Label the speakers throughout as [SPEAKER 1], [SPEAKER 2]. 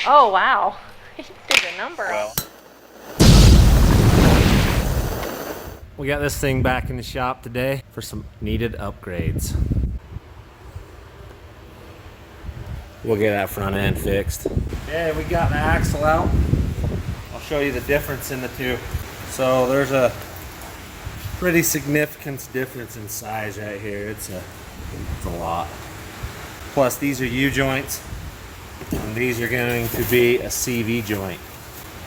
[SPEAKER 1] Oh, wow. He did a number.
[SPEAKER 2] Well, we got this thing back in the shop today for some needed upgrades. We'll get that front end fixed. Okay, we got the axle out. I'll show you the difference in the two. So there's a pretty significant difference in size right here. It's a lot. Plus these are U-joints, and these are going to be a CV joint,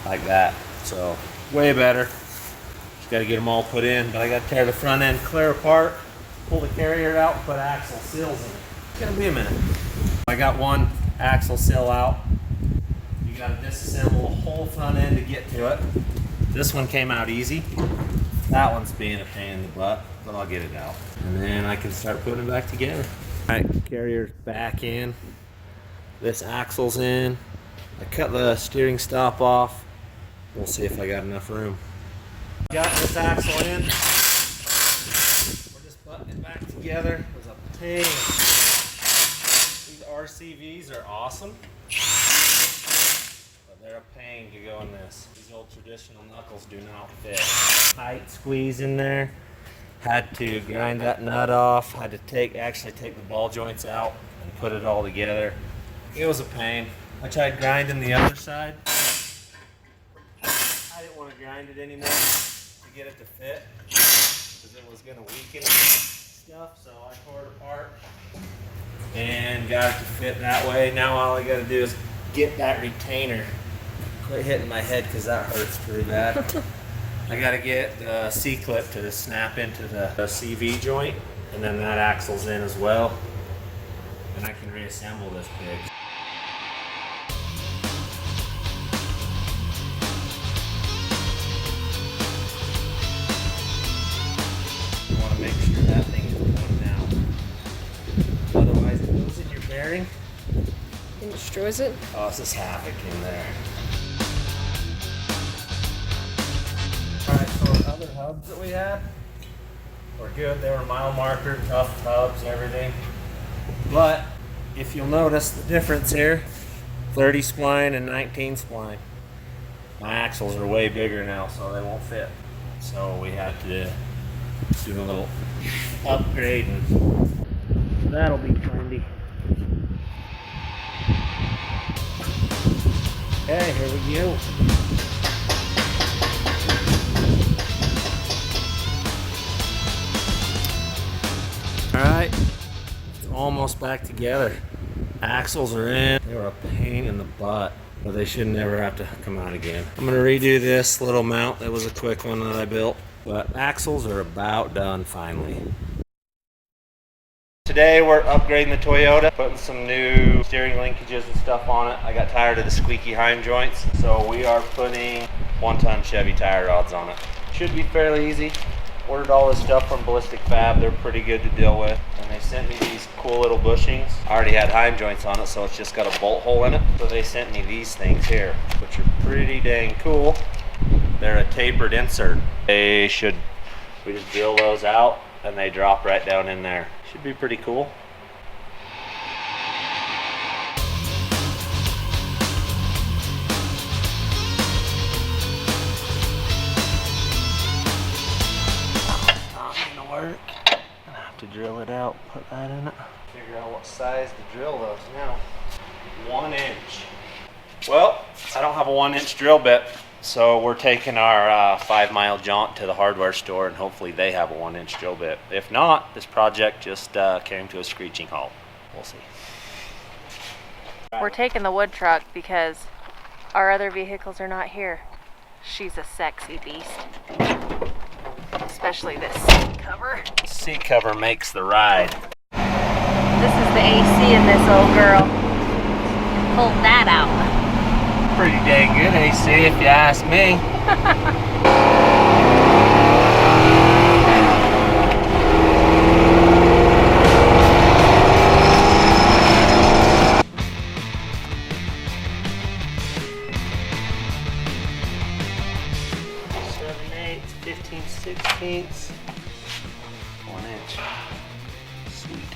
[SPEAKER 2] like that. So way better. Just got to get them all put in, but I got to tear the front end clear apart, pull the carrier out, put axle seals in it. It's gonna be a minute. I got one axle seal out. You got to disassemble the whole front end to get to it. This one came out easy. That one's being a pain in the butt, but I'll get it out. And then I can start putting it back together. All right, carrier's back in. This axle's in. I cut the steering stop off. We'll see if I got enough room. Got this axle in. We're just putting it back together. It was a pain. These RCVs are awesome, but they're a pain to go in this. These old traditional knuckles do not fit. Tight squeeze in there. Had to grind that nut off. Had to actually take the ball joints out and put it all together. It was a pain. I tried grinding the other side. I didn't want to grind it anymore to get it to fit because it was going to weaken stuff, so I tore it apart and got it to fit that way. Now all I got to do is get that retainer. Quit hitting my head because that hurts pretty bad. I got to get the C-clip to snap into the CV joint, and then that axle's in as well, and I can reassemble this pig. You want to make sure that thing is going down. Otherwise it goes in your bearing.
[SPEAKER 1] And destroys it?
[SPEAKER 2] Causes havoc in there. Alright, so the other hubs that we had were good. They were mile marker, tough hubs, everything. But if you'll notice the difference here, 30 spline and 19 spline. My axles are way bigger now, so they won't fit. So we had to do a little upgrade, and that'll be plenty. Okay, here we go. Alright, it's almost back together. Axles are in. They were a pain in the butt, but they should never have to come out again. I'm going to redo this little mount. That was a quick one that I built, but axles are about done finally. Today we're upgrading the Toyota, putting some new steering linkages and stuff on it. I got tired of the squeaky heim joints, so we are putting 1-ton Chevy tire rods on it. Should be fairly easy. Ordered all this stuff from Ballistic Fab. They're pretty good to deal with. And they sent me these cool little bushings. I already had heim joints on it, so it's just got a bolt hole in it. So they sent me these things here, which are pretty dang cool. They're a tapered insert. We just drill those out and they drop right down in there. Should be pretty cool. Work. Gonna have to drill it out, put that in it. Figure out what size to drill those now. 1 inch. Well, I don't have a 1-inch drill bit, so we're taking our 5-mile jaunt to the hardware store, and hopefully they have a 1-inch drill bit. If not, this project just came to a screeching halt. We'll see.
[SPEAKER 1] We're taking the wood truck because our other vehicles are not here. She's a sexy beast. Especially this seat cover.
[SPEAKER 2] Seat cover makes the ride.
[SPEAKER 1] This is the AC in this old girl. Pull that out.
[SPEAKER 2] Pretty dang good AC if you ask me. Sixteenths, 1 inch. Sweet.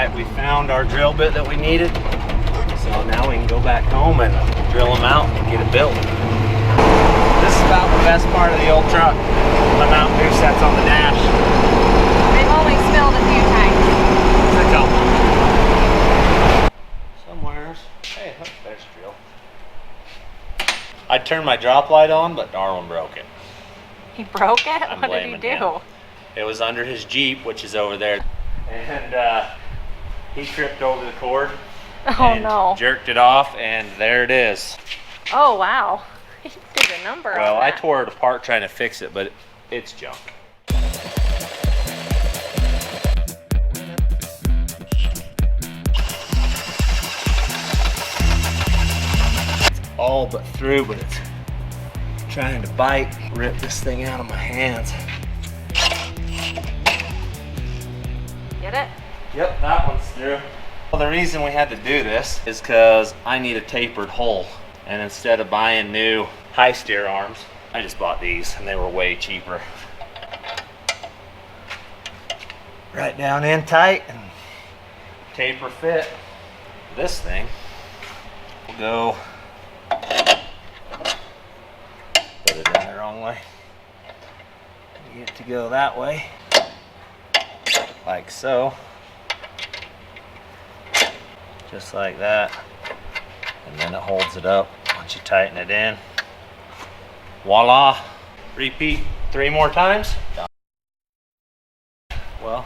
[SPEAKER 2] right, we found our drill bit that we needed. So now we can go back home and drill them out and get it built. This is about the best part of the old truck. The mountain dew sets on the dash.
[SPEAKER 1] They've only spilled a few times.
[SPEAKER 2] It's a couple. Somewheres. Hey, look, there's a drill. I turned my drop light on, but Darwin broke it.
[SPEAKER 1] He broke it?
[SPEAKER 2] I'm
[SPEAKER 1] What did he
[SPEAKER 2] blaming
[SPEAKER 1] do?
[SPEAKER 2] him. It was under his Jeep, which is over there. And he tripped over the cord.
[SPEAKER 1] Oh
[SPEAKER 2] and
[SPEAKER 1] no.
[SPEAKER 2] jerked it off, and there it is.
[SPEAKER 1] Oh wow. He did a number on
[SPEAKER 2] Well, I
[SPEAKER 1] that.
[SPEAKER 2] tore it apart trying to fix it, but it's junk. It's all but through, but it's trying to rip this thing out of my hands.
[SPEAKER 1] Get it?
[SPEAKER 2] Yep, that one's through. Well, the reason we had to do this is because I need a tapered hull. And instead of buying new high steer arms, I just bought these and they were way cheaper. Right down in tight and taper fit. This thing will go, put it in the wrong way. Get it to go that way, like so. Just like that, and then it holds it up once you tighten it in. Voila! Repeat 3 more times. Well,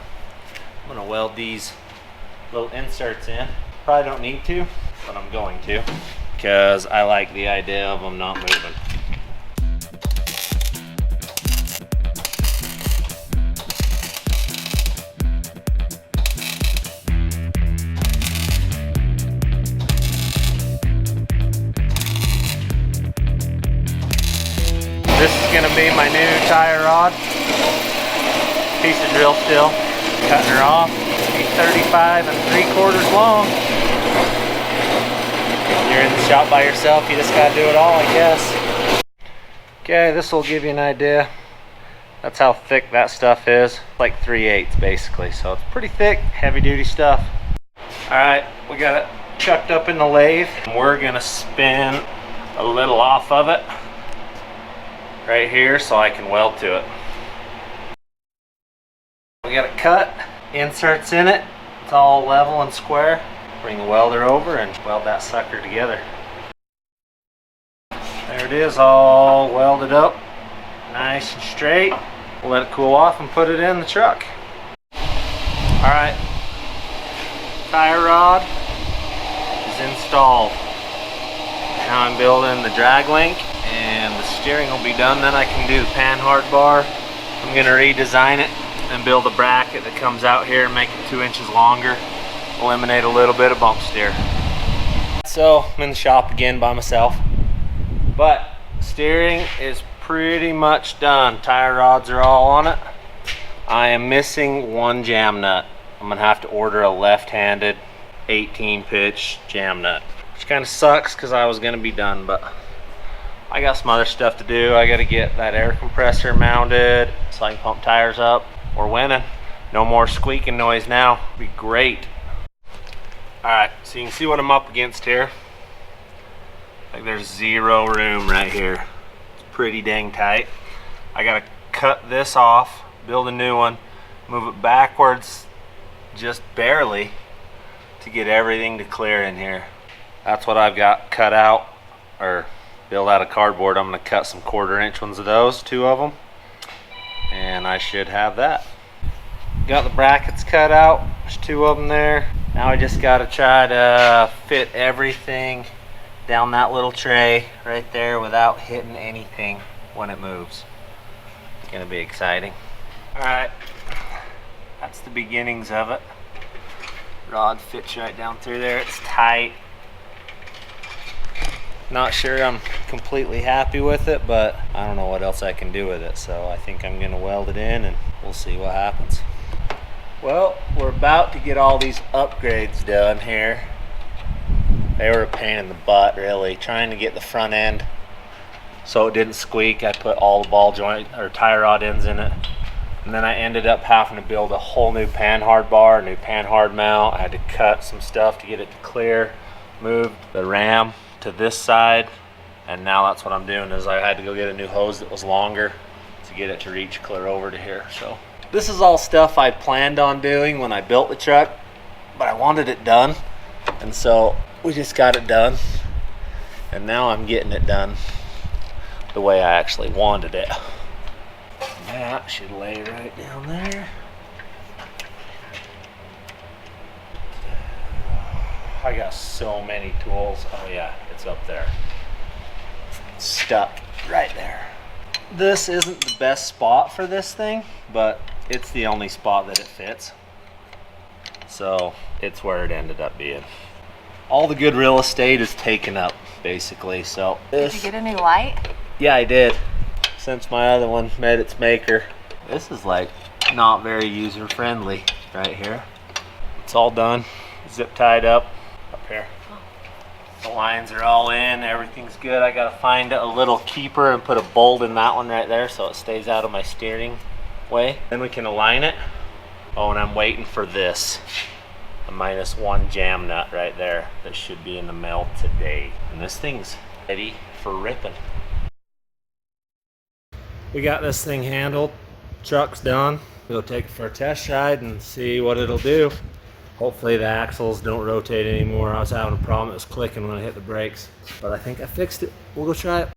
[SPEAKER 2] I'm gonna weld these little inserts in. Probably don't need to, but I'm going to, because I like the idea of them not moving. This is going to be my new tire rod. Piece of drill steel. Cutting her off. Be 35 3/4 long. If you're in the shop by yourself, you just got to do it all, I guess. Okay, this will give you an idea. That's how thick that stuff is. Like 3/8 basically. So it's pretty thick, heavy duty stuff. Alright, we got it chucked up in the lathe. We're going to spin a little off of it right here so I can weld to it. We got a cut, inserts in it, it's all level and square. Bring the welder over and weld that sucker together. There it is, all welded up, nice and straight. We'll let it cool off and put it in the truck. Alright, tire rod is installed. Now I'm building the drag link and the steering will be done. Then I can do the pan hard bar. I'm going to redesign it and build a bracket that comes out here and make it 2 inches longer. Eliminate a little bit of bump steer. So I'm in the shop again by myself. But steering is pretty much done. Tire rods are all on it. I am missing one jam nut. I'm going to have to order a left-handed 18 pitch jam nut. Which kind of sucks because I was going to be done, but I got some other stuff to do. I got to get that air compressor mounted so I can pump tires up. We're winning. No more squeaking noise now. Be great. Alright, so you can see what I'm up against here. Like there's zero room right here. It's pretty dang tight. I got to cut this off, build a new one, move it backwards just barely to get everything to clear in here. That's what I've got cut out, or build out of cardboard. I'm going to cut some 1/4 inch ones of those, 2 of them, and I should have that. Got the brackets cut out, there's 2 of them there. Now I just got to try to fit everything down that little tray right there without hitting anything when it moves. It's going to be exciting. Alright, that's the beginnings of it. Rod fits right down through there, it's tight. Not sure I'm completely happy with it, but I don't know what else I can do with it, so I think I'm going to weld it in and we'll see what happens. Well, we're about to get all these upgrades done here. They were a pain in the butt, really, trying to get the front end so it didn't squeak. I put all the ball joint or tie rod ends in it. And then I ended up having to build a whole new panhard bar, a new panhard mount. I had to cut some stuff to get it to clear, moved the ram to this side, and now that's what I'm doing is I had to go get a new hose that was longer to get it to reach clear over to here. So this is all stuff I planned on doing when I built the truck, but I wanted it done, and so we just got it done, and now I'm getting it done the way I actually wanted it. That should lay right down there. I got so many tools. Oh yeah, it's up there. It's stuck right there. This isn't the best spot for this thing, but it's the only spot that it fits. So it's where it ended up being. All the good real estate is taken up, basically. So
[SPEAKER 1] Did you get a new light?
[SPEAKER 2] Yeah, I did. Since my other one met its maker. This is like not very user friendly right here. It's all done, zip tied up here. The lines are all in, everything's good. I gotta find a little keeper and put a bolt in that one right there so it stays out of my steering way. Then we can align it. Oh, and I'm waiting for this. A -1 jam nut right there that should be in the mail today. And this thing's ready for ripping. We got this thing handled, truck's done. We'll take it for a test ride and see what it'll do. Hopefully the axles don't rotate anymore. I was having a problem, it was clicking when I hit the brakes. But I think I fixed it. We'll go try it.